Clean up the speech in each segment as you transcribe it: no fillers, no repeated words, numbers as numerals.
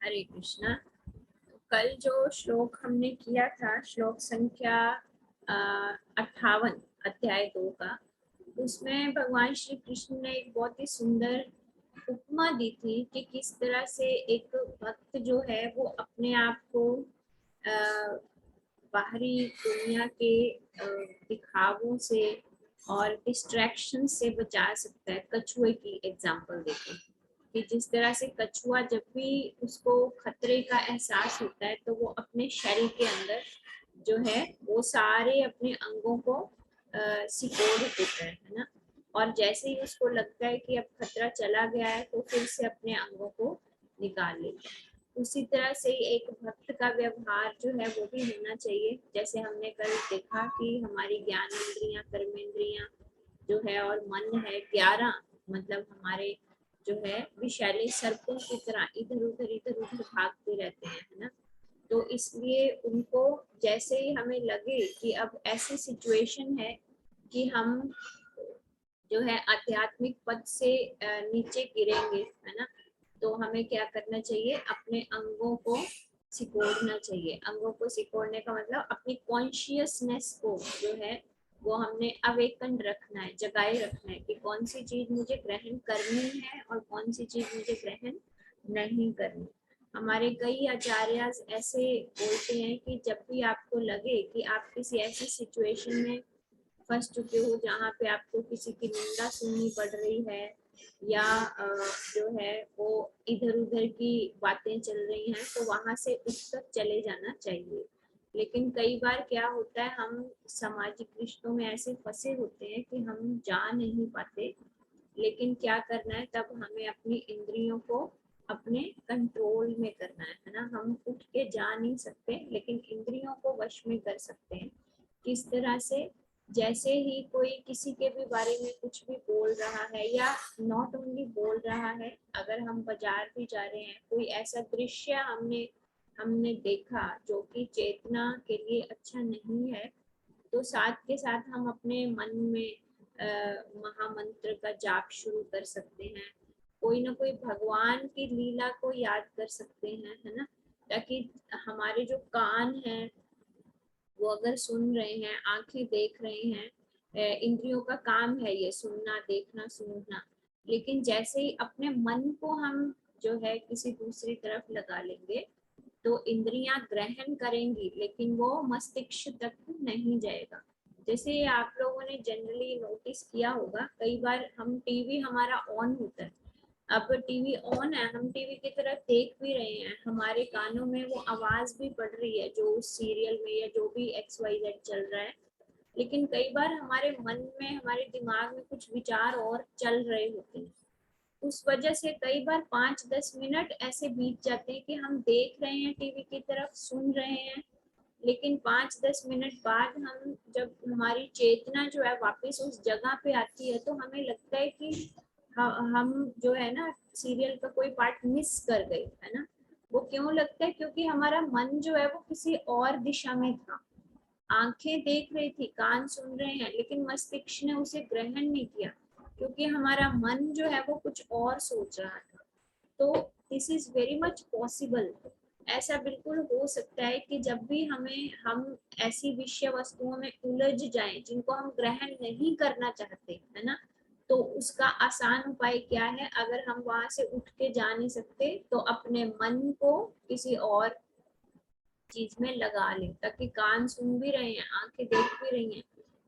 हरे कृष्णा। कल जो श्लोक हमने किया था, श्लोक संख्या 58 अध्याय 2 का, उसमें भगवान श्री कृष्ण ने एक बहुत ही सुंदर उपमा दी थी कि किस तरह से एक भक्त जो है वो अपने आप को बाहरी दुनिया के दिखावों से और डिस्ट्रैक्शन से बचा सकता है। कछुए की एग्जांपल देते हैं कि जिस तरह से कछुआ जब भी उसको खतरे का एहसास होता है तो वो अपने शरीर के अंदर जो है वो सारे अपने अंगों को सिकोड़ देता है ना। और जैसे ही उसको लगता है कि अब खतरा चला गया है तो फिर से अपने अंगों को निकाल लेता है। उसी तरह से एक भक्त का व्यवहार जो है वो भी होना चाहिए। जैसे हमने कल देखा कि हमारी ज्ञानेंद्रियां, कर्मेंद्रियां जो है और मन है 11, मतलब हमारे जो है विषैले सर्पों की तरह इधर उधर भागते रहते हैं, है ना। तो इसलिए उनको जैसे ही हमें लगे कि अब ऐसी सिचुएशन है कि हम जो है आध्यात्मिक पद से नीचे गिरेंगे, है ना, तो हमें क्या करना चाहिए, अपने अंगों को सिकोड़ना चाहिए। अंगों को सिकोड़ने का मतलब अपनी कॉन्शियसनेस को जो है वो हमने अवेकन रखना है, जगाए रखना है कि कौन सी चीज मुझे ग्रहण करनी है और कौन सी चीज मुझे ग्रहण नहीं करनी। हमारे कई आचार्य ऐसे बोलते हैं कि जब भी आपको लगे कि आप किसी ऐसी सिचुएशन में फंस चुके हो जहाँ पे आपको किसी की निंदा सुननी पड़ रही है या जो है वो इधर उधर की बातें चल रही हैं, तो वहां से उठकर चले जाना चाहिए। लेकिन कई बार क्या होता है, हम सामाजिक रिश्तों में ऐसे फंसे होते हैं कि हम जा नहीं पाते। लेकिन क्या करना है, तब हमें अपनी इंद्रियों को अपने कंट्रोल में करना है ना। हम उठ के जा नहीं सकते लेकिन इंद्रियों को वश में कर सकते हैं। किस तरह से, जैसे ही कोई किसी के भी बारे में कुछ भी बोल रहा है या नॉट ओनली बोल रहा है, अगर हम बाजार भी जा रहे हैं, कोई ऐसा दृश्य हमने हमने देखा जो कि चेतना के लिए अच्छा नहीं है, तो साथ के साथ हम अपने मन में महामंत्र का जाप शुरू कर सकते हैं। कोई ना कोई भगवान की लीला को याद कर सकते हैं, है ना, ताकि हमारे जो कान हैं वो अगर सुन रहे हैं, आंखें देख रहे हैं, इंद्रियों का काम है ये सुनना, देखना, सूंघना। लेकिन जैसे ही अपने मन को हम जो है किसी दूसरी तरफ लगा लेंगे तो इंद्रियां ग्रहण करेंगी लेकिन वो मस्तिष्क तक नहीं जाएगा। जैसे आप लोगों ने जनरली नोटिस किया होगा, कई बार हम टीवी हमारा ऑन होता है, अब टीवी ऑन है, हम टीवी की तरफ देख भी रहे हैं, हमारे कानों में वो आवाज भी पड़ रही है जो उस सीरियल में या जो भी XYZ चल रहा है। लेकिन कई बार हमारे मन में, हमारे दिमाग में कुछ विचार और चल रहे होते हैं। उस वजह से कई बार 5-10 मिनट ऐसे बीत जाते हैं कि हम देख रहे हैं टीवी की तरफ, सुन रहे हैं, लेकिन 5-10 मिनट बाद हम जब हमारी चेतना जो है वापस उस जगह पे आती है तो हमें लगता है कि हम जो है ना सीरियल का कोई पार्ट मिस कर गए, है ना। वो क्यों लगता है, क्योंकि हमारा मन जो है वो किसी और दिशा में था। आंखें देख रही थी, कान सुन रहे हैं, लेकिन मस्तिष्क ने उसे ग्रहण नहीं किया क्योंकि हमारा मन जो है वो कुछ और सोच रहा था। तो this is very much possible. ऐसा बिल्कुल हो सकता है कि जब भी हम ऐसी विषय वस्तुओं में उलझ जाएं जिनको हम ग्रहण नहीं करना चाहते, है ना, तो उसका आसान उपाय क्या है, अगर हम वहां से उठ के जा नहीं सकते तो अपने मन को किसी और चीज में लगा लें, ताकि कान सुन भी रहे हैं, आंखें देख भी रही हैं,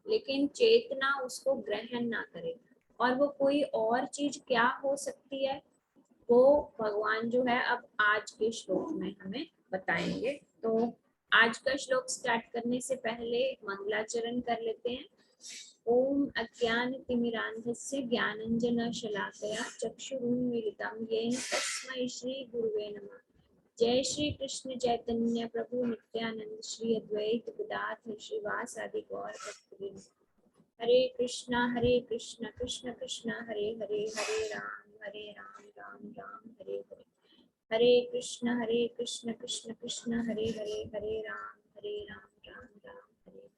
लेकिन चेतना उसको ग्रहण ना करे। और वो कोई और चीज क्या हो सकती है, वो भगवान जो है अब आज के श्लोक में हमें बताएंगे। तो आज का श्लोक स्टार्ट करने से पहले मंगलाचरण कर लेते हैं। ओम अज्ञानतिमिरान्धस्य ज्ञानञ्जनशलाकया चक्षुरुन्मीलितं येन तस्मै श्री गुरुवे नमः। जय श्री कृष्ण चैतन्य प्रभु नित्यानंद श्री अद्वैत गदाधर श्रीवासादि गौर भक्तवृंद। हरे कृष्णा कृष्ण कृष्ण हरे हरे, हरे राम राम राम हरे हरे। हरे कृष्ण कृष्ण कृष्ण हरे हरे, हरे राम राम राम हरे हरे।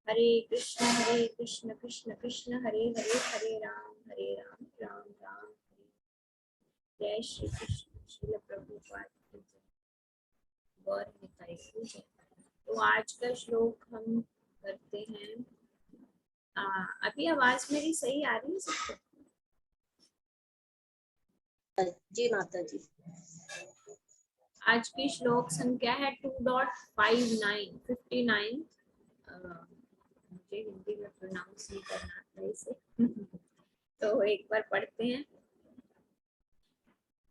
हरे कृष्ण कृष्ण कृष्ण हरे हरे, हरे राम राम राम हरे। जय श्री कृष्ण। श्रील प्रभुपाद की जय। गौर निताई की जय। तो आज का श्लोक हम करते हैं। अभी आवाज मेरी सही आ रही है सबको? जी माता जी। आज की श्लोक संख्या है 2.59 मुझे हिंदी में प्रोनाउंस नहीं करना था इसे तो एक बार पढ़ते हैं।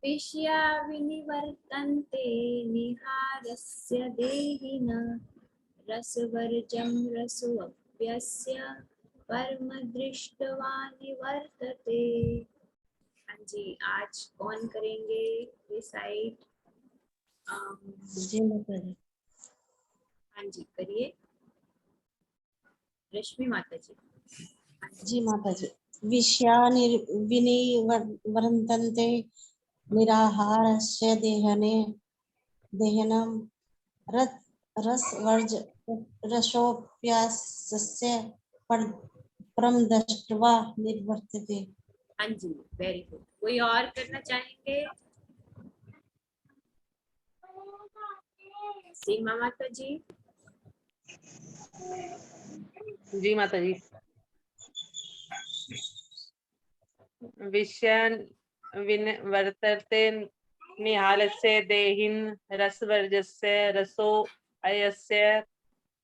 विषया विनिवर्तन्ते निहारस्य देहिन रसवर्जं रसोऽप्यस्य परम दृष्ट्वा निवर्तते। हाँ जी, आज कौन करेंगे रिसाइट? जी माता जी। हाँ जी करिए, रश्मि माता जी। जी माता जी। विषया विनिवर्तन्ते निराहारस्य देहनं रसवर्ज रसोऽप्यस्य परम दृष्ट्वा निवर्तते। हाँ जी, वेरी गुड। कोई और करना चाहेंगे? सीमा माता जी। जी माता जी। विषयान् विनिवर्तन्ते निहारस्य देहिन रसवर्जस्य रसो अयस्य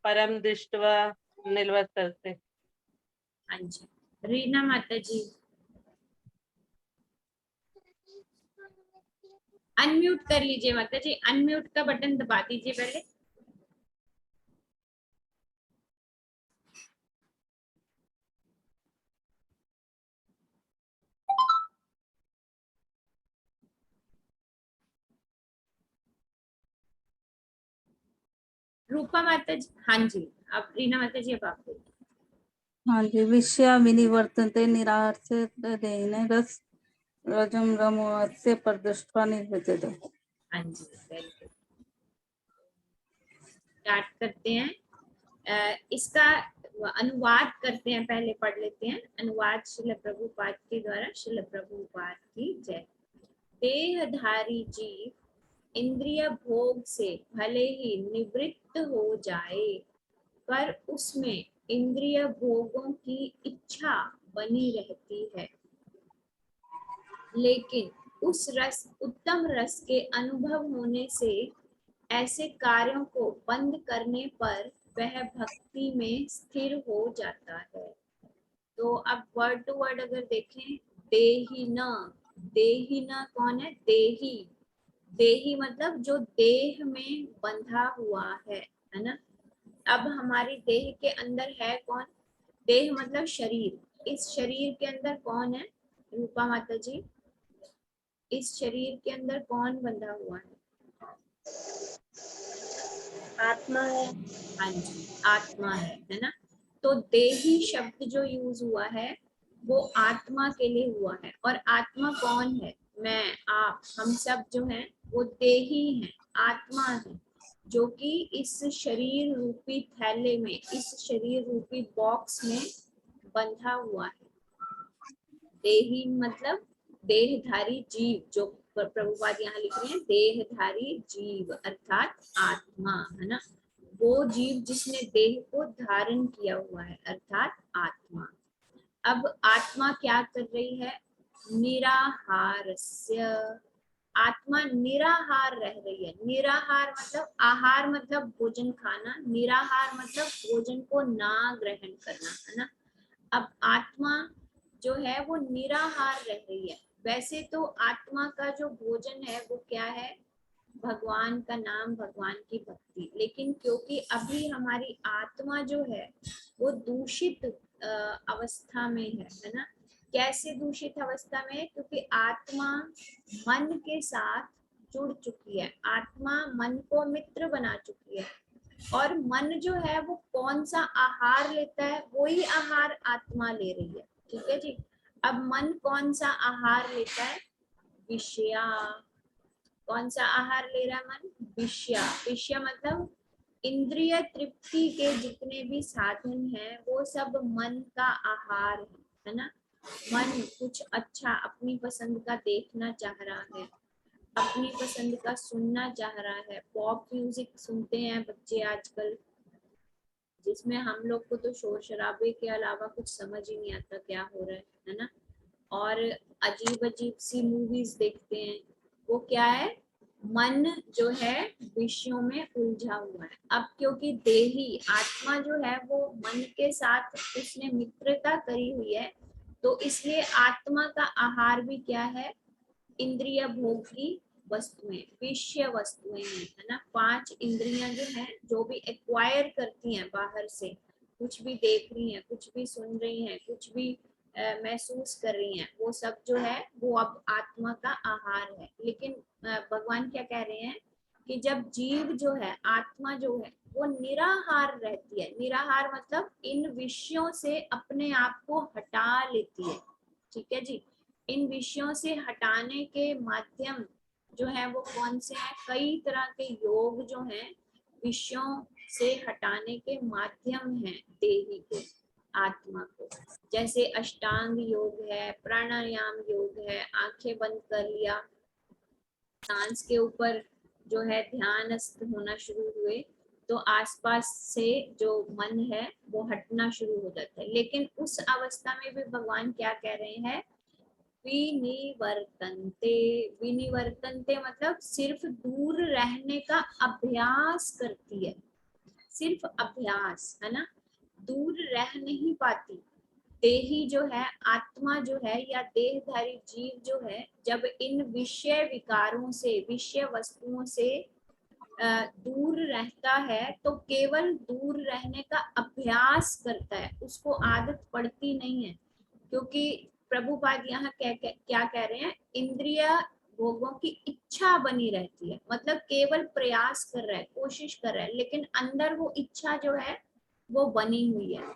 परम दृष्ट्वा निवर्तते। हाँ जी, रीना माता जी। अनम्यूट कर लीजिए माता जी, अनम्यूट का बटन दबा दीजिए पहले। रूपा माता जी। हाँ जी, अब रीना माता जी अब आप बोलिए। हाँ जी। विषया विनिवर्तन्ते निराहारस्य देहिने रस रजम रमोऽस्य परदृष्ट्वा निवर्तते। हाँ जी, वेरी गुड। स्टार्ट करते हैं। इसका अनुवाद करते हैं, पहले पढ़ लेते हैं। अनुवाद श्रील प्रभुपाद के द्वारा। श्रील प्रभुपाद की जय। देहधारी जीव इंद्रिय भोग से भले ही निवृत्त हो जाए, पर उसमें इंद्रिय भोगों की इच्छा बनी रहती है। लेकिन उस रस उत्तम रस के अनुभव होने से ऐसे कार्यों को बंद करने पर वह भक्ति में स्थिर हो जाता है। तो अब वर्ड टू वर्ड अगर देखें, देही न कौन है? देही। देही मतलब जो देह में बंधा हुआ है ना। अब हमारी देह के अंदर है कौन? देह मतलब शरीर। इस शरीर के अंदर कौन है रूपा माता जी? इस शरीर के अंदर कौन बंधा हुआ है? आत्मा है। हाँ जी, आत्मा है ना। तो देही शब्द जो यूज हुआ है वो आत्मा के लिए हुआ है। और आत्मा कौन है? मैं, आप, हम सब जो हैं वो देही हैं, आत्मा है, जो कि इस शरीर रूपी थैले में, इस शरीर रूपी बॉक्स में बंधा हुआ है। देही मतलब देहधारी जीव, जो प्रभुपाद यहाँ लिख रहे हैं, देहधारी जीव अर्थात आत्मा, है ना। वो जीव जिसने देह को धारण किया हुआ है अर्थात आत्मा। अब आत्मा क्या कर रही है? निराहारस्य। आत्मा निराहार रह रही है। निराहार मतलब आहार मतलब भोजन खाना, निराहार मतलब भोजन को ना ग्रहण करना, है ना। अब आत्मा जो है वो निराहार रह रही है। वैसे तो आत्मा का जो भोजन है वो क्या है? भगवान का नाम, भगवान की भक्ति। लेकिन क्योंकि अभी हमारी आत्मा जो है वो दूषित अवस्था में है ना। कैसे दूषित अवस्था में है? क्योंकि आत्मा मन के साथ जुड़ चुकी है, आत्मा मन को मित्र बना चुकी है। और मन जो है वो कौन सा आहार लेता है? वही आहार आत्मा ले रही है। ठीक है जी। अब मन कौन सा आहार लेता है? विषया। कौन सा आहार ले रहा है मन? विषया। विषय मतलब इंद्रिय तृप्ति के जितने भी साधन हैं वो सब मन का आहार है ना। मन कुछ अच्छा अपनी पसंद का देखना चाह रहा है, अपनी पसंद का सुनना चाह रहा है। पॉप म्यूजिक सुनते हैं बच्चे आजकल, जिसमें हम लोग को तो शोर शराबे के अलावा कुछ समझ ही नहीं आता क्या हो रहा है ना। और अजीब अजीब सी मूवीज देखते हैं। वो क्या है, मन जो है विषयों में उलझा हुआ है। अब क्योंकि देही आत्मा जो है वो मन के साथ उसने मित्रता करी हुई है, तो इसलिए आत्मा का आहार भी क्या है, इंद्रिय भोग की वस्तुएं, विषय वस्तुएं हैं, है ना। 5 इंद्रियां जो हैं, जो भी एक्वायर करती हैं बाहर से, कुछ भी देख रही हैं, कुछ भी सुन रही हैं, कुछ भी महसूस कर रही हैं, वो सब जो है वो अब आत्मा का आहार है। लेकिन भगवान क्या कह रहे हैं कि जब जीव जो है, आत्मा जो है वो निराहार रहती है। निराहार मतलब इन विषयों से अपने आप को हटा लेती है, ठीक है जी। इन विषयों से हटाने के माध्यम जो है वो कौन से हैं, कई तरह के योग जो हैं विषयों से हटाने के माध्यम हैं देही को, आत्मा को। जैसे अष्टांग योग है, प्राणायाम योग है, आंखें बंद कर लिया, सांस के ऊपर जो है ध्यानस्थ होना शुरू हुए, तो आसपास से जो मन है वो हटना शुरू हो जाता है। लेकिन उस अवस्था में भी भगवान क्या कह रहे हैं, विनिवर्तन्ते। विनिवर्तन्ते मतलब सिर्फ दूर रहने का अभ्यास करती है, सिर्फ अभ्यास, है ना। दूर रह नहीं पाती। देही जो है, आत्मा जो है, या देहधारी जीव जो है, जब इन विषय विकारों से, विषय वस्तुओं से दूर रहता है, तो केवल दूर रहने का अभ्यास करता है, उसको आदत पड़ती नहीं है। क्योंकि प्रभुपाद यहाँ क्या कह रहे हैं, इंद्रिय भोगों की इच्छा बनी रहती है, मतलब केवल प्रयास कर रहा है, कोशिश कर रहा है, लेकिन अंदर वो इच्छा जो है वो बनी हुई है।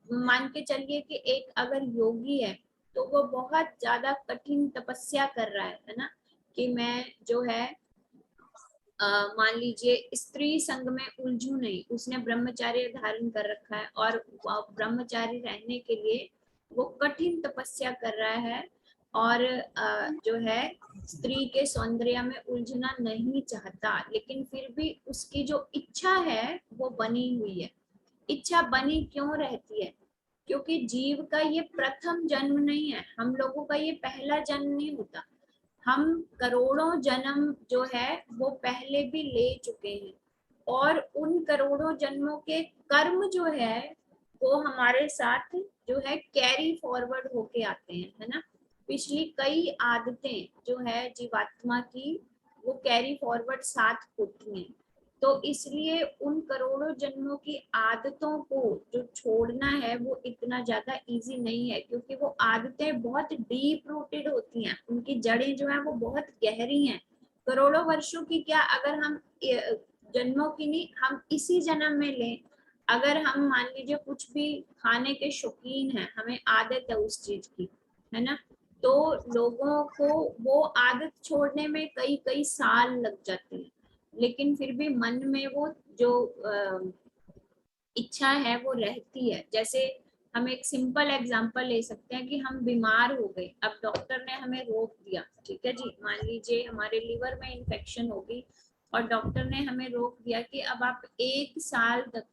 मान के चलिए कि एक अगर योगी है, तो वो बहुत ज्यादा कठिन तपस्या कर रहा है ना, कि मैं जो है मान लीजिए स्त्री संग में उलझू नहीं, उसने ब्रह्मचार्य धारण कर रखा है और ब्रह्मचारी रहने के लिए वो कठिन तपस्या कर रहा है, और जो है स्त्री के सौंदर्य में उलझना नहीं चाहता, लेकिन फिर भी उसकी जो इच्छा है वो बनी हुई है। इच्छा बनी क्यों रहती है, क्योंकि जीव का ये प्रथम जन्म नहीं है, हम लोगों का ये पहला जन्म नहीं होता। हम करोड़ों जन्म जो है वो पहले भी ले चुके हैं, और उन करोड़ों जन्मों के कर्म जो है वो हमारे साथ जो है कैरी फॉरवर्ड होके आते हैं, है ना। पिछली कई आदतें जो है जीवात्मा की, वो कैरी फॉरवर्ड साथ होती हैं। तो इसलिए उन करोड़ों जन्मों की आदतों को जो छोड़ना है वो इतना ज्यादा इजी नहीं है, क्योंकि वो आदतें बहुत डीप रूटेड होती हैं, उनकी जड़ें जो है वो बहुत गहरी हैं। करोड़ों वर्षों की क्या, अगर हम जन्मों की नहीं, हम इसी जन्म में लें, अगर हम मान लीजिए कुछ भी खाने के शौकीन हैं, हमें आदत है उस चीज की, है ना, तो लोगों को वो आदत छोड़ने में कई कई साल लग जाते हैं, लेकिन फिर भी मन में वो जो इच्छा है वो रहती है। जैसे हम एक सिंपल एग्जांपल ले सकते हैं कि हम बीमार हो गए, अब डॉक्टर ने हमें रोक दिया, ठीक है जी, मान लीजिए हमारे लीवर में इन्फेक्शन होगी, और डॉक्टर ने हमें रोक दिया कि अब आप 1 साल तक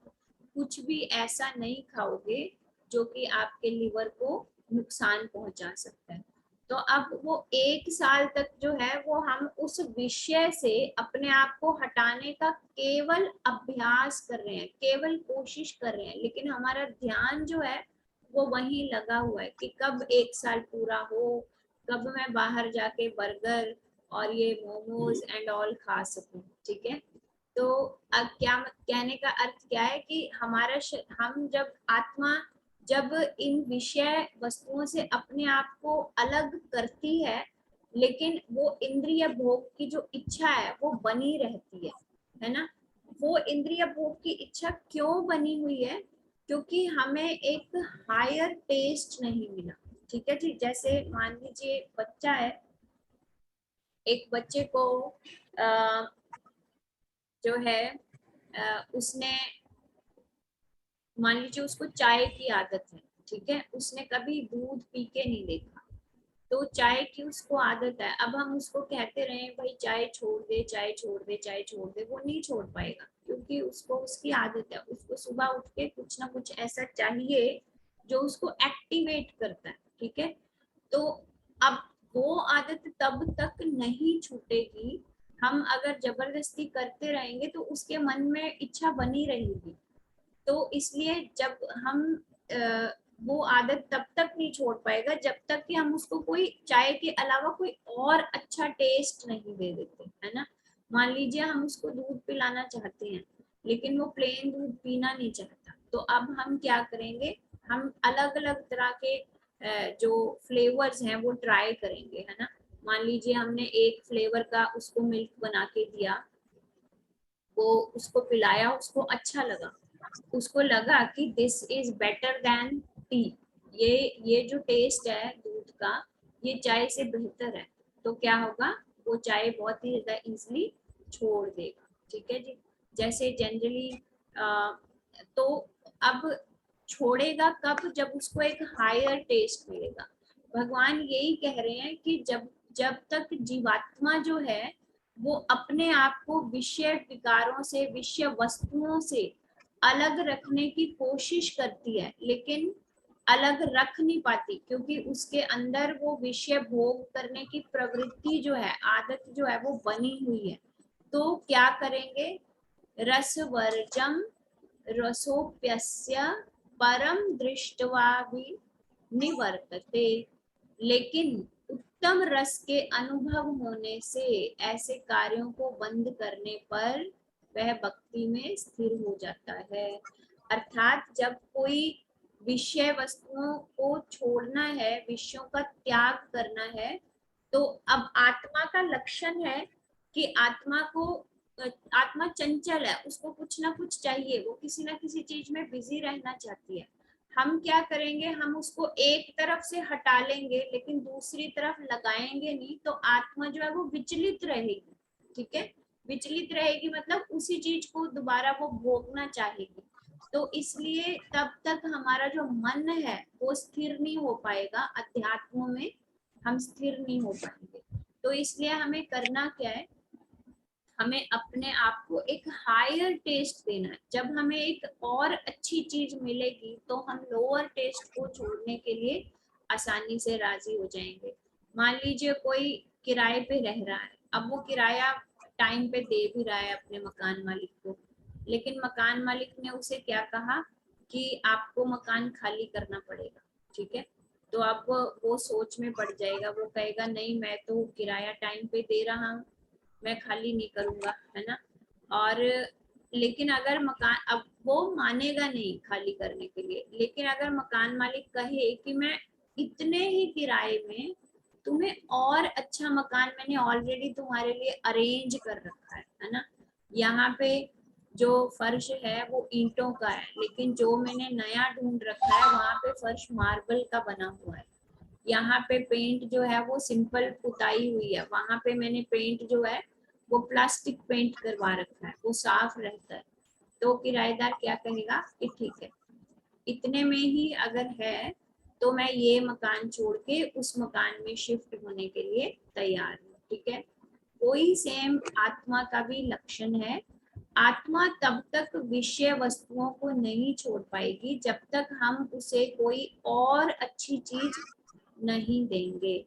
कुछ भी ऐसा नहीं खाओगे जो कि आपके लीवर को नुकसान पहुंचा सकता है। तो अब वो 1 साल तक जो है वो हम उस विषय से अपने आप को हटाने का केवल अभ्यास कर रहे हैं, केवल कोशिश कर रहे हैं, लेकिन हमारा ध्यान जो है वो वहीं लगा हुआ है कि कब 1 साल पूरा हो, कब मैं बाहर जाके बर्गर और ये मोमोज एंड ऑल खा सकूं, ठीक है। तो अब क्या कहने का अर्थ क्या है कि हम जब आत्मा जब इन विषय वस्तुओं से अपने आप को अलग करती है, लेकिन वो इंद्रिय भोग की जो इच्छा है वो बनी रहती है ना। वो इंद्रिय भोग की इच्छा क्यों बनी हुई है, क्योंकि हमें एक हायर टेस्ट नहीं मिला, ठीक है जी। जैसे मान लीजिए बच्चा है, एक बच्चे को जो है उसने, मान लीजिए उसको चाय की आदत है, ठीक है, उसने कभी दूध पी के नहीं देखा, तो चाय की उसको आदत है, अब हम उसको कहते रहे भाई चाय छोड़ दे, चाय छोड़ दे, चाय छोड़ दे, वो नहीं छोड़ पाएगा, क्योंकि उसको उसकी आदत है, उसको सुबह उठ के कुछ ना कुछ ऐसा चाहिए जो उसको एक्टिवेट करता है, ठीक है। तो अब वो आदत तब तक नहीं छूटेगी, हम अगर जबरदस्ती करते रहेंगे तो उसके मन में इच्छा बनी रहेगी। तो इसलिए जब हम वो आदत तब तक नहीं छोड़ पाएगा जब तक कि हम उसको कोई चाय के अलावा कोई और अच्छा टेस्ट नहीं दे देते, है ना। मान लीजिए हम उसको दूध पिलाना चाहते हैं लेकिन वो प्लेन दूध पीना नहीं चाहता, तो अब हम क्या करेंगे, हम अलग अलग तरह के जो फ्लेवर्स हैं वो ट्राई करेंगे, है ना। मान लीजिए हमने एक फ्लेवर का उसको मिल्क बना के दिया, वो उसको पिलाया, उसको अच्छा लगा, उसको लगा कि this is better than T, ये जो टेस्ट है दूध का ये चाय से बेहतर है, तो क्या होगा, वो चाय बहुत ही ज्यादा इजीली छोड़ देगा, ठीक है जी। जैसे जनरली तो अब छोड़ेगा कब, जब उसको एक हायर टेस्ट मिलेगा। भगवान यही कह रहे हैं कि जब जब तक जीवात्मा जो है वो अपने आप को विषय विकारों से, विषय वस्तुओं से अलग रखने की कोशिश करती है लेकिन अलग रख नहीं पाती, क्योंकि उसके अंदर वो विषय भोग करने की प्रवृत्ति जो है, आदत जो है वो बनी हुई है। तो क्या करेंगे, रसवर्जम रसोप्यस्य परम दृष्टवा भी निवर्तते, लेकिन उत्तम रस के अनुभव होने से ऐसे कार्यों को बंद करने पर वह भक्ति में स्थिर हो जाता है। अर्थात जब कोई विषय वस्तुओं को छोड़ना है, विषयों का त्याग करना है, तो अब आत्मा का लक्षण है कि आत्मा चंचल है, उसको कुछ ना कुछ चाहिए, वो किसी ना किसी चीज में बिजी रहना चाहती है। हम क्या करेंगे, हम उसको एक तरफ से हटा लेंगे लेकिन दूसरी तरफ लगाएंगे नहीं, तो आत्मा जो है वो विचलित रहेगी, ठीक है। विचलित रहेगी मतलब उसी चीज को दोबारा वो भोगना चाहेगी, तो इसलिए तब तक हमारा जो मन है वो स्थिर नहीं हो पाएगा, अध्यात्म में हम स्थिर नहीं हो पाएंगे। तो इसलिए हमें करना क्या है, हमें अपने आप को एक हायर टेस्ट देना है। जब हमें एक और अच्छी चीज मिलेगी तो हम लोअर टेस्ट को छोड़ने के लिए आसानी से राजी हो जाएंगे। मान लीजिए कोई किराए पे रह रहा है, अब वो किराया टाइम पे दे भी रहा है अपने मकान मालिक को, लेकिन मकान मालिक ने उसे क्या कहा कि आपको मकान खाली करना पड़ेगा, ठीक है। तो अब वो सोच में पड़ जाएगा, वो कहेगा नहीं मैं तो किराया टाइम पे दे रहा हूँ, मैं खाली नहीं करूंगा, है ना। और लेकिन अगर मकान, अब वो मानेगा नहीं खाली करने के लिए, लेकिन अगर मकान मालिक कहे कि मैं इतने ही किराए में तुम्हें और अच्छा मकान मैंने ऑलरेडी तुम्हारे लिए अरेंज कर रखा है ना। यहाँ पे जो फर्श है वो ईंटों का है, लेकिन जो मैंने नया ढूंढ रखा है वहां पे फर्श मार्बल का बना हुआ है। यहाँ पे पेंट जो है वो सिंपल पुताई हुई है, वहां पे मैंने पेंट जो है वो प्लास्टिक पेंट करवा रखा है, वो साफ रहता है। तो किराएदार क्या कहेगा कि ठीक है, इतने में ही अगर है तो मैं ये मकान छोड़ के उस मकान में शिफ्ट होने के लिए तैयार हूँ, ठीक है। वही सेम आत्मा का भी लक्षण है। आत्मा तब तक विषय वस्तुओं को नहीं छोड़ पाएगी जब तक हम उसे कोई और अच्छी चीज नहीं देंगे।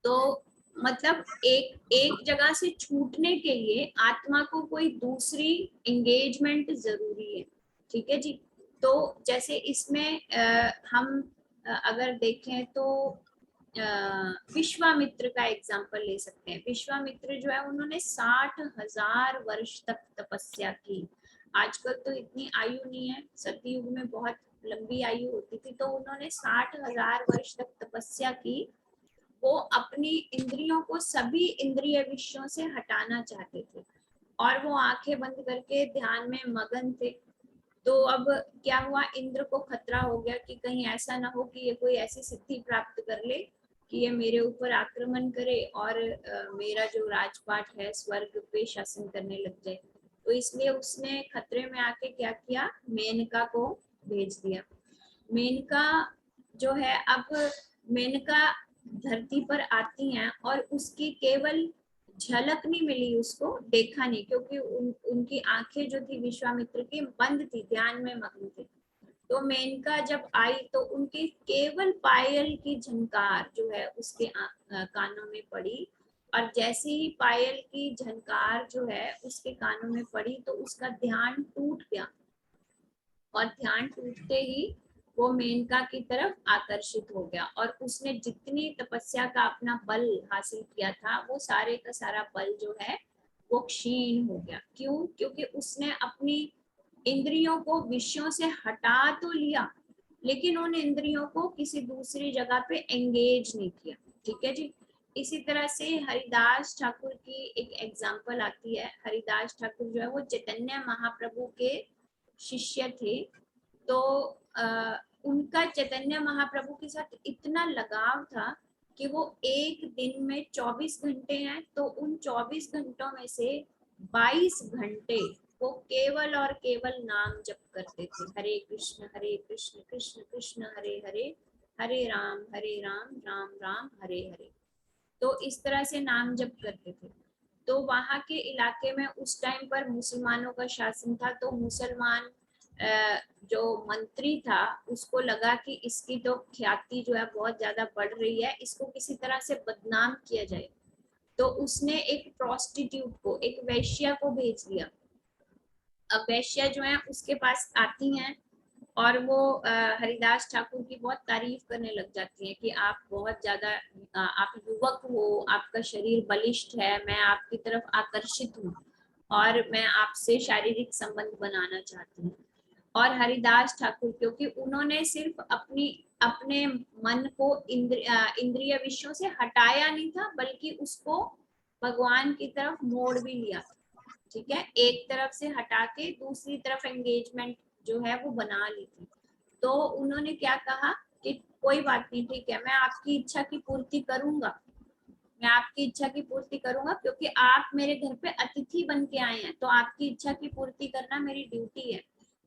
तो मतलब एक एक जगह से छूटने के लिए आत्मा को कोई दूसरी एंगेजमेंट जरूरी है, ठीक है जी। तो जैसे इसमें हम अगर देखें तो विश्वामित्र का एग्जाम्पल ले सकते हैं। विश्वामित्र जो है उन्होंने 60,000 वर्ष तक तपस्या की। आजकल तो इतनी आयु नहीं है, सतयुग में बहुत लंबी आयु होती थी, तो उन्होंने 60,000 वर्ष तक तपस्या की। वो अपनी इंद्रियों को सभी इंद्रिय विषयों से हटाना चाहते थे और वो आंखें बंद करके ध्यान में मगन थे। तो अब क्या हुआ, इंद्र को खतरा हो गया कि कहीं ऐसा ना हो कि ये कोई ऐसी सिद्धि प्राप्त कर ले कि ये मेरे ऊपर आक्रमण करे और मेरा जो राजपाट है स्वर्ग पे शासन करने लग जाए। तो इसलिए उसने खतरे में आके क्या किया, मेनका को भेज दिया। मेनका जो है, अब मेनका धरती पर आती हैं और उसकी केवल झलक नहीं मिली, उसको देखा नहीं, क्योंकि उनकी आंखें जो थी विश्वामित्र की बंद थी, ध्यान में मग्न थे। तो मेनका जब आई तो उनकी केवल पायल की झनकार जो है उसके कानों में पड़ी, और जैसे ही पायल की झनकार जो है उसके कानों में पड़ी तो उसका ध्यान टूट गया, और ध्यान टूटते ही वो मेनका की तरफ आकर्षित हो गया, और उसने जितनी तपस्या का अपना बल हासिल किया था वो सारे का सारा बल जो है वो क्षीण हो गया। क्यों? क्योंकि उसने अपनी इंद्रियों को विषयों से हटा तो लिया, लेकिन उन इंद्रियों को किसी दूसरी जगह पे एंगेज नहीं किया। ठीक है जी। इसी तरह से हरिदास ठाकुर की एक एग्जाम्पल आती है। हरिदास ठाकुर जो है वो चैतन्य महाप्रभु के शिष्य थे। तो उनका चैतन्य महाप्रभु के साथ इतना लगाव था कि वो एक दिन में 24 घंटे हैं, तो उन 24 घंटों में से 22 घंटे वो केवल और केवल नाम जप करते थे। हरे कृष्ण कृष्ण कृष्ण हरे हरे, हरे राम राम राम हरे हरे। तो इस तरह से नाम जप करते थे। तो वहां के इलाके में उस टाइम पर मुसलमानों का शासन था, तो मुसलमान जो मंत्री था उसको लगा कि इसकी तो ख्याति जो है बहुत ज्यादा बढ़ रही है, इसको किसी तरह से बदनाम किया जाए। तो उसने एक प्रोस्टिट्यूट को, एक वैश्या को भेज दिया। अब वैश्या जो है उसके पास आती हैं और वो हरिदास ठाकुर की बहुत तारीफ करने लग जाती हैं कि आप बहुत ज्यादा आप युवक हो, आपका शरीर बलिष्ठ है, मैं आपकी तरफ आकर्षित हूँ और मैं आपसे शारीरिक संबंध बनाना चाहती हूँ। और हरिदास ठाकुर, क्योंकि उन्होंने सिर्फ अपने मन को इंद्रिय विषयों से हटाया नहीं था, बल्कि उसको भगवान की तरफ मोड़ भी लिया। ठीक है, एक तरफ से हटा के दूसरी तरफ एंगेजमेंट जो है वो बना ली थी। तो उन्होंने क्या कहा कि कोई बात नहीं, ठीक है, मैं आपकी इच्छा की पूर्ति करूंगा, मैं आपकी इच्छा की पूर्ति करूंगा, क्योंकि आप मेरे घर पे अतिथि बन के आए हैं, तो आपकी इच्छा की पूर्ति करना मेरी ड्यूटी है।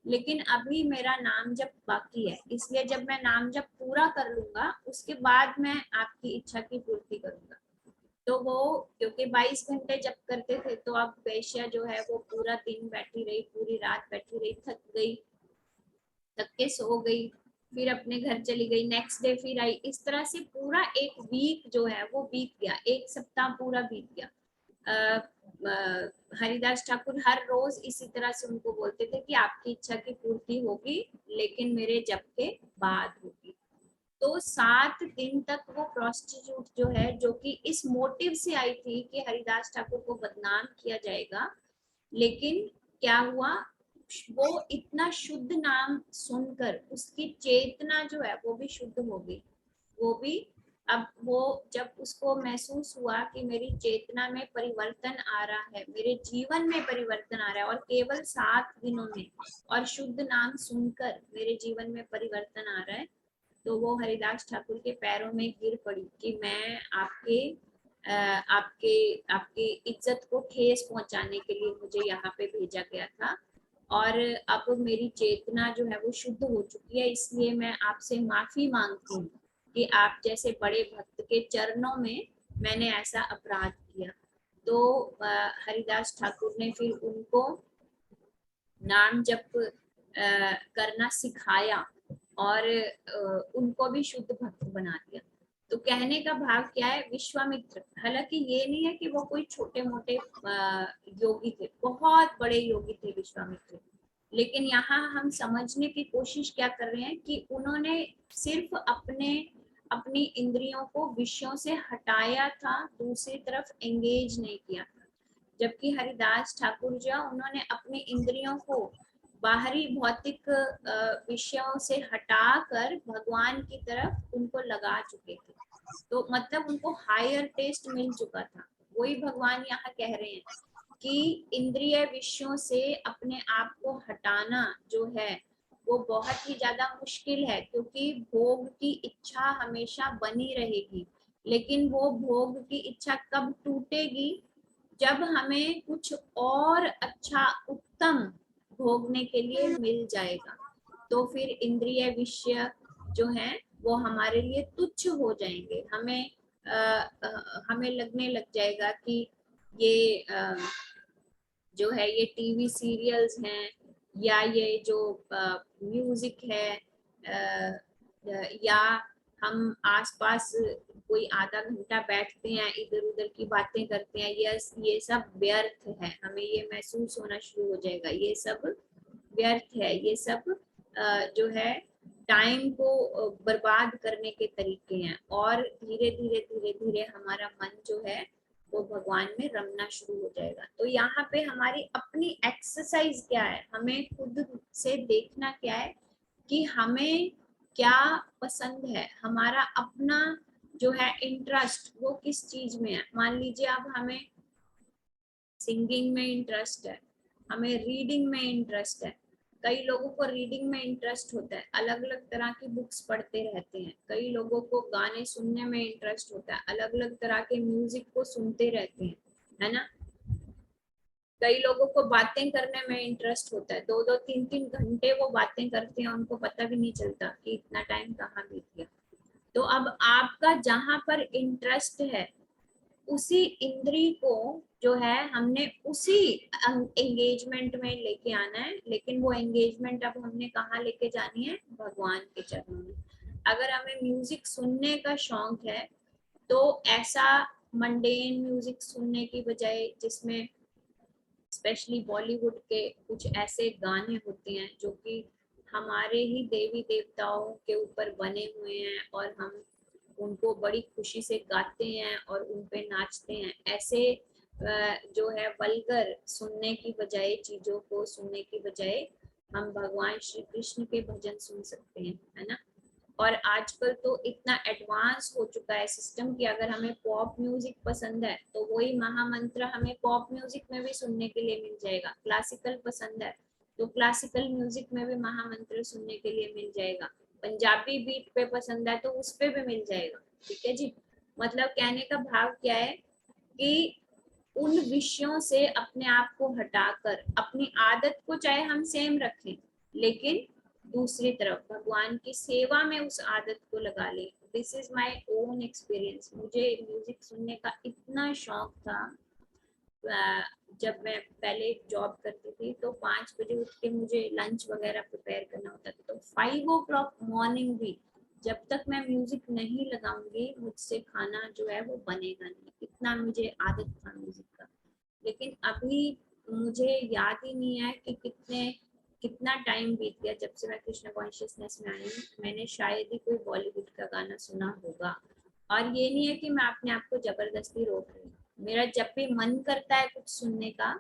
लेकिन अभी मेरा नाम जप बाकी है, इसलिए जब मैं नाम जप पूरा कर लूंगा उसके बाद मैं आपकी इच्छा की पूर्ति करूंगा। तो वो क्योंकि 22 घंटे जप करते थे, तो अब वैश्या जो है वो पूरा दिन बैठी रही, पूरी रात बैठी रही, थक गई, थक के सो गई, फिर अपने घर चली गई, नेक्स्ट डे फिर आई। इस तरह से पूरा एक वीक जो है वो बीत गया, एक सप्ताह पूरा बीत गया। हरिदास ठाकुर हर रोज इसी तरह से उनको बोलते थे कि आपकी इच्छा की पूर्ति होगी, लेकिन मेरे जप के बाद होगी। तो 7 दिन तक वो प्रोस्टिट्यूट जो है, जो कि इस मोटिव से आई थी कि हरिदास ठाकुर को बदनाम किया जाएगा, लेकिन क्या हुआ, वो इतना शुद्ध नाम सुनकर उसकी चेतना जो है वो भी शुद्ध हो गई। वो भी अब वो जब उसको महसूस हुआ कि मेरी चेतना में परिवर्तन आ रहा है, मेरे जीवन में परिवर्तन आ रहा है, और केवल 7 दिनों में, और शुद्ध नाम सुनकर मेरे जीवन में परिवर्तन आ रहा है, तो वो हरिदास ठाकुर के पैरों में गिर पड़ी कि मैं आपके आपकी इज्जत को ठेस पहुंचाने के लिए मुझे यहाँ पे भेजा गया था, और अब मेरी चेतना जो है वो शुद्ध हो चुकी है, इसलिए मैं आपसे माफी मांगती हूँ कि आप जैसे बड़े भक्त के चरणों में मैंने ऐसा अपराध किया। तो हरिदास ठाकुर ने फिर उनको नाम जप करना सिखाया और उनको भी शुद्ध भक्त बना दिया। तो कहने का भाव क्या है, विश्वामित्र, हालांकि ये नहीं है कि वो कोई छोटे मोटे योगी थे, बहुत बड़े योगी थे विश्वामित्र, लेकिन यहाँ हम समझने की कोशिश क्या कर रहे हैं कि उन्होंने सिर्फ अपनी इंद्रियों को विषयों से हटाया था, दूसरी तरफ एंगेज नहीं किया था। जबकि हरिदास ठाकुर जो, उन्होंने अपनी इंद्रियों को बाहरी भौतिक विषयों से हटाकर भगवान की तरफ उनको लगा चुके थे। तो मतलब उनको हायर टेस्ट मिल चुका था। वही भगवान यहाँ कह रहे हैं कि इंद्रिय विषयों से अपने आप को हटाना जो है वो बहुत ही ज्यादा मुश्किल है, क्योंकि भोग की इच्छा हमेशा बनी रहेगी, लेकिन वो भोग की इच्छा कब टूटेगी, जब हमें कुछ और अच्छा उत्तम भोगने के लिए मिल जाएगा, तो फिर इंद्रिय विषय जो है वो हमारे लिए तुच्छ हो जाएंगे। हमें लगने लग जाएगा कि ये जो है ये टीवी सीरियल्स हैं या ये जो म्यूजिक है या हम आसपास कोई आधा घंटा बैठते हैं इधर उधर की बातें करते हैं, ये सब व्यर्थ है। हमें ये महसूस होना शुरू हो जाएगा ये सब व्यर्थ है, ये सब जो है टाइम को बर्बाद करने के तरीके हैं। और धीरे धीरे धीरे धीरे हमारा मन जो है वो भगवान में रमना शुरू हो जाएगा। तो यहाँ पे हमारी अपनी एक्सरसाइज क्या है, हमें खुद से देखना क्या है कि हमें क्या पसंद है, हमारा अपना जो है इंटरेस्ट वो किस चीज में है। मान लीजिए अब हमें सिंगिंग में इंटरेस्ट है, हमें रीडिंग में इंटरेस्ट है। कई लोगों को रीडिंग में इंटरेस्ट होता है, अलग अलग तरह की बुक्स पढ़ते रहते हैं। कई लोगों को गाने सुनने में इंटरेस्ट होता है, अलग अलग तरह के म्यूजिक को सुनते रहते हैं, है ना। कई लोगों को बातें करने में इंटरेस्ट होता है, 2-2 3-3 घंटे वो बातें करते हैं, उनको पता भी नहीं चलता कि इतना टाइम कहाँ बीत गया। तो अब आपका जहां पर इंटरेस्ट है उसी इंद्री को जो है हमने उसी एंगेजमेंट में लेके आना है। लेकिन वो एंगेजमेंट अब हमने कहाँ लेके जानी है, भगवान के चरणों में। अगर हमें म्यूजिक सुनने का शौक है तो ऐसा मंडेन म्यूजिक सुनने की बजाय जिसमें स्पेशली बॉलीवुड के कुछ ऐसे गाने होते हैं जो कि हमारे ही देवी देवताओं के ऊपर बने हुए हैं और हम उनको बड़ी खुशी से गाते हैं और उन पे नाचते हैं, ऐसे जो है वल्गर सुनने की बजाय, चीजों को सुनने की बजाय हम भगवान श्री कृष्ण के भजन सुन सकते हैं, है ना। और आजकल तो इतना एडवांस हो चुका है सिस्टम कि अगर हमें पॉप म्यूजिक पसंद है तो वही महामंत्र हमें पॉप म्यूजिक में भी सुनने के लिए मिल जाएगा। क्लासिकल पसंद है तो क्लासिकल म्यूजिक में भी महामंत्र सुनने के लिए मिल जाएगा। पंजाबी बीट पे पसंद है तो उस पे भी मिल जाएगा। ठीक है जी, मतलब कहने का भाव क्या है कि उन विषयों से अपने आप को हटाकर अपनी आदत को चाहे हम सेम रखें लेकिन दूसरी तरफ भगवान की सेवा में उस आदत को लगा ले। This is my own experience. मुझे म्यूजिक सुनने का इतना शौक था, जब मैं पहले जॉब करती थी तो 5 बजे उठ के मुझे लंच वगैरह प्रिपेयर करना होता था, तो 5 o'clock मॉर्निंग भी जब तक मैं म्यूजिक नहीं लगाऊंगी मुझसे खाना जो है वो बनेगा नहीं, इतना मुझे आदत था म्यूजिक का। लेकिन अभी मुझे याद ही नहीं है कि कितना टाइम बीत गया जब से मैं कृष्ण कॉन्शियसनेस में आई हूँ, मैंने शायद ही कोई बॉलीवुड का गाना सुना होगा। और ये नहीं है कि मैं अपने आप को जबरदस्ती रोक रही हूँ, मेरा जब भी मन करता है कुछ सुनने का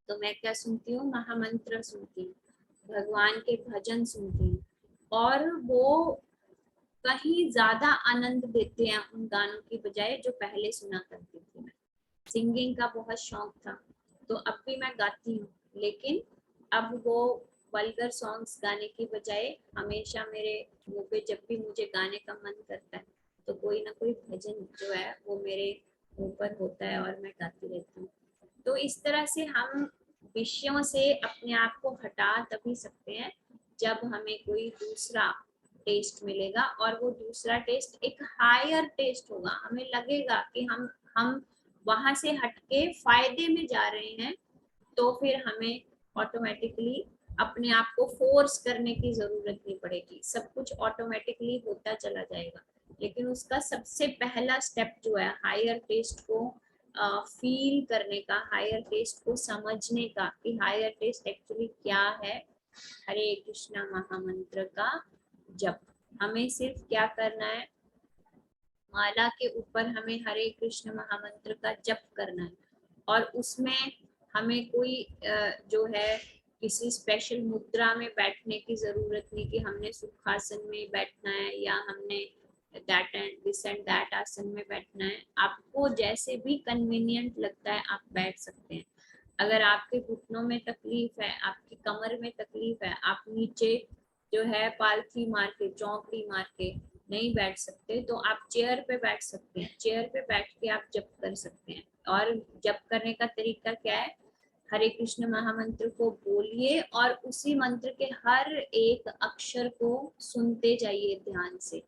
तो मैं क्या सुनती हूँ, महामंत्र सुनती हूँ, भगवान के भजन सुनती हूँ। और वो कहीं ज्यादा आनंद देते हैं उन गानों की बजाय जो पहले सुना करती थी मैं। सिंगिंग का बहुत शौक था तो अब भी मैं गाती हूँ, लेकिन अब वो वल्गर सॉन्ग्स गाने की बजाय हमेशा मेरे मुंह पे जब भी मुझे गाने का मन करता है तो कोई ना कोई भजन जो है वो मेरे मुंह पर होता है और मैं गाती रहती हूँ। तो इस तरह से हम विषयों से अपने आप को हटा तभी सकते हैं जब हमें कोई दूसरा टेस्ट मिलेगा, और वो दूसरा टेस्ट एक हायर टेस्ट होगा। हमें लगेगा कि हम वहां से हटके फायदे में जा रहे हैं, तो फिर हमें ऑटोमेटिकली अपने आप को फोर्स करने की जरूरत नहीं पड़ेगी, सब कुछ ऑटोमेटिकली होता चला जाएगा। लेकिन उसका सबसे पहला स्टेप जो है हायर टेस्ट को फील करने का, हायर टेस्ट को समझने का कि हायर टेस्ट एक्चुअली क्या है, हरे कृष्णा महामंत्र का जप। हमें सिर्फ क्या करना है, माला के ऊपर हमें हरे कृष्ण महामंत्र का जप करना है, और उसमें हमें कोई जो है किसी स्पेशल मुद्रा में बैठने की जरूरत नहीं कि हमने सुखासन में बैठना है या हमने that and this and that आसन में बैठना है। आपको जैसे भी कन्वीनियंट लगता है आप बैठ सकते हैं। अगर आपके घुटनों में तकलीफ है, आपकी कमर में तकलीफ है, आप नीचे जो है पालथी मार के, चौकड़ी मार के नहीं बैठ सकते, तो आप चेयर पे बैठ सकते हैं। चेयर पे बैठ के आप जप कर सकते हैं। और जप करने का तरीका क्या है, हरे कृष्ण महामंत्र को बोलिए और उसी मंत्र के हर एक अक्षर को सुनते जाइए ध्यान से।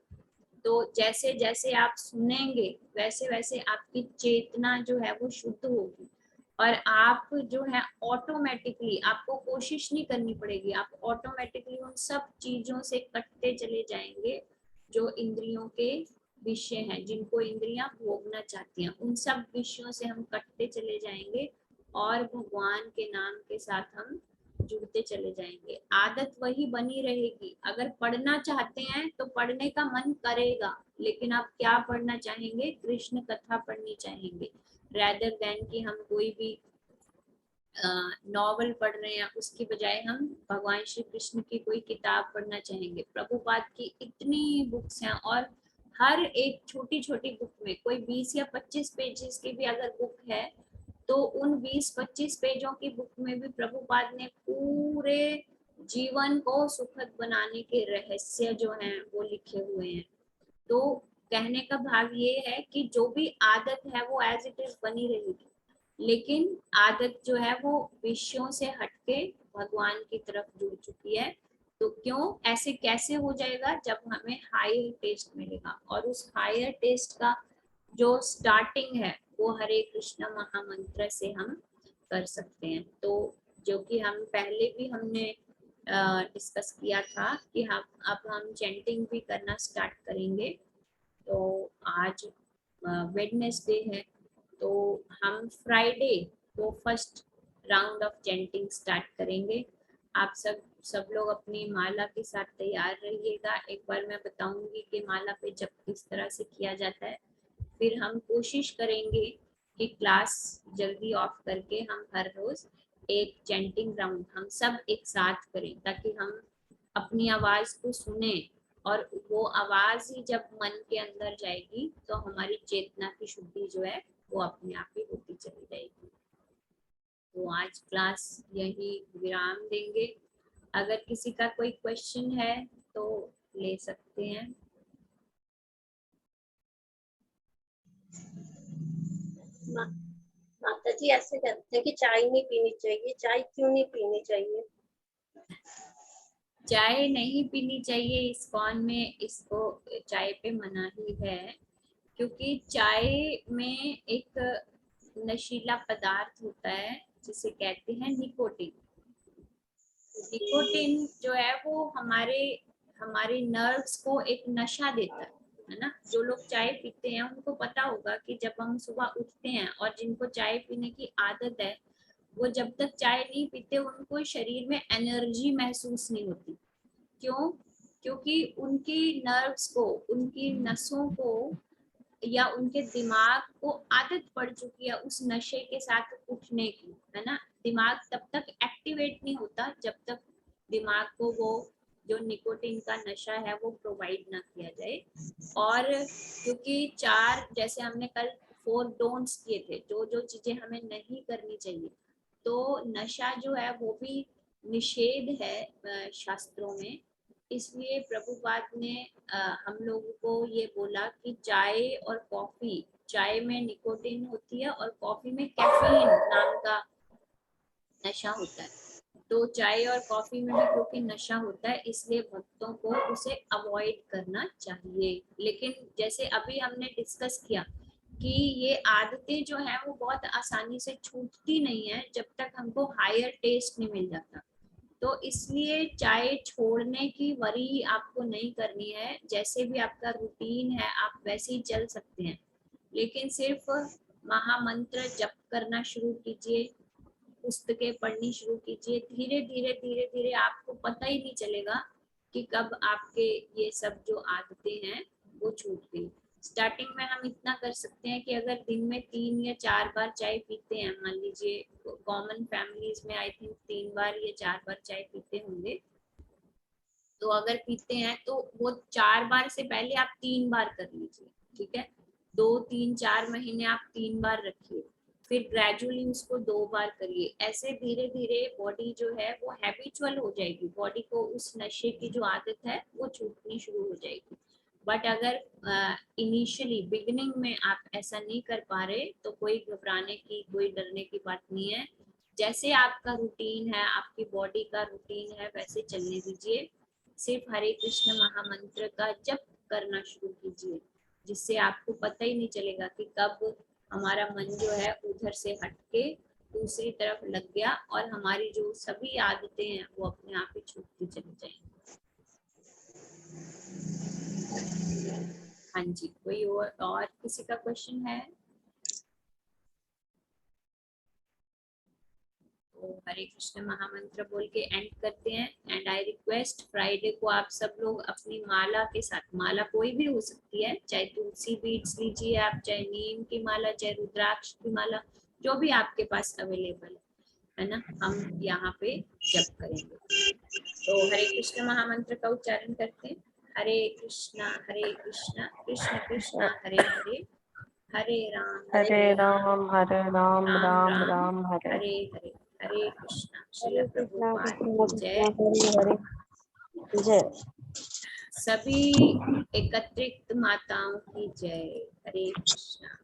तो जैसे जैसे आप सुनेंगे वैसे वैसे आपकी चेतना जो है वो शुद्ध होगी और आप जो है ऑटोमेटिकली, आपको कोशिश नहीं करनी पड़ेगी, आप ऑटोमेटिकली उन सब चीजों से कटते चले जाएंगे जो इंद्रियों के विषय हैं, जिनको इंद्रियां भोगना चाहती हैं। उन सब विषयों से हम कटते चले जाएंगे और भगवान के नाम के साथ हम जुड़ते चले जाएंगे। आदत वही बनी रहेगी। अगर पढ़ना चाहते हैं तो पढ़ने का मन करेगा, लेकिन आप क्या पढ़ना चाहेंगे? कृष्ण कथा पढ़नी चाहेंगे, रैदर देन कि हम कोई भी नॉवल पढ़ रहे हैं, उसकी बजाय हम भगवान श्री कृष्ण की कोई किताब पढ़ना चाहेंगे। प्रभुपाद की इतनी बुक्स हैं और हर एक छोटी छोटी बुक में कोई 20 या 25 पेजेस की भी अगर बुक है तो उन 20-25 पेजों की बुक में भी प्रभुपाद ने पूरे जीवन को सुखद बनाने के रहस्य जो हैं वो लिखे हुए हैं। तो कहने का भाव ये है कि जो भी आदत है वो एज इट इज बनी रहेगी, लेकिन आदत जो है वो विषयों से हटके भगवान की तरफ जुड़ चुकी है। तो क्यों ऐसे कैसे हो जाएगा? जब हमें हायर टेस्ट मिलेगा, और उस हायर टेस्ट का जो स्टार्टिंग है वो हरे कृष्ण महामंत्र से हम कर सकते हैं। तो जो कि हम पहले भी हमने डिस्कस किया था कि हम अब हम चैंटिंग भी करना स्टार्ट करेंगे। तो आज वेडनेसडे है, तो हम फ्राइडे को first round of chanting start करेंगे। आप सब लोग अपनी माला के साथ तैयार रहिएगा। एक बार मैं बताऊंगी कि माला पे जब किस तरह से किया जाता है, फिर हम कोशिश करेंगे कि क्लास जल्दी ऑफ करके हम हर रोज एक चैंटिंग राउंड हम सब एक साथ करें, ताकि हम अपनी आवाज को सुने, और वो आवाज ही जब मन के अंदर जाएगी तो हमारी चेतना की शुद्धि जो है वो अपने आप ही होती चली जाएगी। तो आज क्लास यही विराम देंगे। अगर किसी का कोई क्वेश्चन है तो ले सकते हैं। माता जी ऐसे कहते हैं कि चाय नहीं पीनी चाहिए, चाय क्यों नहीं पीनी चाहिए? चाय नहीं पीनी चाहिए, इस्कॉन में इसको चाय पे मना ही है, क्योंकि चाय में एक नशीला पदार्थ होता है जिसे कहते हैं निकोटिन। निकोटिन जो है वो हमारे नर्व्स को एक नशा देता है ना। जो लोग चाय पीते हैं उनको पता होगा कि जब हम सुबह उठते हैं, और जिनको चाय पीने की आदत है, वो जब तक चाय नहीं पीते उनको शरीर में एनर्जी महसूस नहीं होती। क्यों? क्योंकि उनकी नर्व्स को, उनकी नसों को या उनके दिमाग को आदत पड़ चुकी है उस नशे के साथ उठने की, है ना। दिमाग तब तक एक्टिवेट नहीं होता जब तक दिमाग को वो जो निकोटिन का नशा है वो प्रोवाइड ना किया जाए। और क्योंकि जैसे हमने कल 4 डोंट्स किए थे, जो जो चीजें हमें नहीं करनी चाहिए, तो नशा जो है वो भी निषेध है शास्त्रों में। इसलिए प्रभुपाद ने हम लोगों को ये बोला कि चाय और कॉफी, चाय में निकोटिन होती है और कॉफी में कैफीन नाम का नशा होता है। तो चाय और कॉफी में भी क्योंकि नशा होता है, इसलिए भक्तों को उसे अवॉइड करना चाहिए। लेकिन जैसे अभी हमने डिस्कस किया कि ये आदतें जो हैं वो बहुत आसानी से छूटती नहीं है जब तक हमको हायर टेस्ट नहीं मिल जाता। तो इसलिए चाय छोड़ने की वरी आपको नहीं करनी है। जैसे भी आपका रूटीन है आप वैसे ही चल सकते हैं, लेकिन सिर्फ महामंत्र जप करना शुरू कीजिए, पुस्तकें पढ़नी शुरू कीजिए। धीरे धीरे धीरे धीरे आपको पता ही नहीं चलेगा कि कब आपके ये सब जो आदतें हैं वो छूट गई। स्टार्टिंग में हम इतना कर सकते हैं कि अगर दिन में 3 या 4 बार चाय पीते हैं, मान लीजिए कॉमन फैमिलीज में आई थिंक 3 बार या 4 बार चाय पीते होंगे, तो अगर पीते हैं तो वो 4 बार से पहले आप 3 बार कर लीजिए, ठीक है। 2-3-4 महीने आप 3 बार रखिए, फिर ग्रेजुअली उसको 2 बार करिए। ऐसे धीरे धीरे बॉडी जो है वो हैबिचुअल हो जाएगी, बॉडी को उस नशे की जो आदत है वो छूटनी शुरू हो जाएगी। बट अगर इनिशियली बिगिनिंग में आप ऐसा नहीं कर पा रहे तो कोई घबराने की, कोई डरने की बात नहीं है। जैसे आपका रूटीन है, आपकी बॉडी का रूटीन है, वैसे चलने दीजिए। सिर्फ हरे कृष्ण महामंत्र का जप करना शुरू कीजिए, जिससे आपको पता ही नहीं चलेगा कि कब हमारा मन जो है उधर से हटके दूसरी तरफ लग गया और हमारी जो सभी आदतें हैं वो अपने आप ही छूटती चली जाएंगी। हाँ जी, कोई और किसी का क्वेश्चन है? तो हरे कृष्ण महामंत्र बोल के एंड करते हैं। एंड आई रिक्वेस्ट फ्राइडे को आप सब लोग अपनी माला के साथ, माला कोई भी हो सकती है, चाहे तुलसी बीड्स लीजिए आप, चाहे नीम की माला, चाहे रुद्राक्ष की माला, जो भी आपके पास अवेलेबल है ना, हम यहाँ पे जप करेंगे। तो हरे कृष्ण महामंत्र का उच्चारण करते हैं। हरे कृष्णा कृष्ण कृष्ण हरे हरे, हरे राम राम राम राम हरे हरे हरे, हरे कृष्णा। श्रील हरे कृष्णा प्रभुपाद कृष्ण की जय। कृष्ण हरे हरे जय। सभी एकत्रित माताओं की जय। हरे कृष्णा।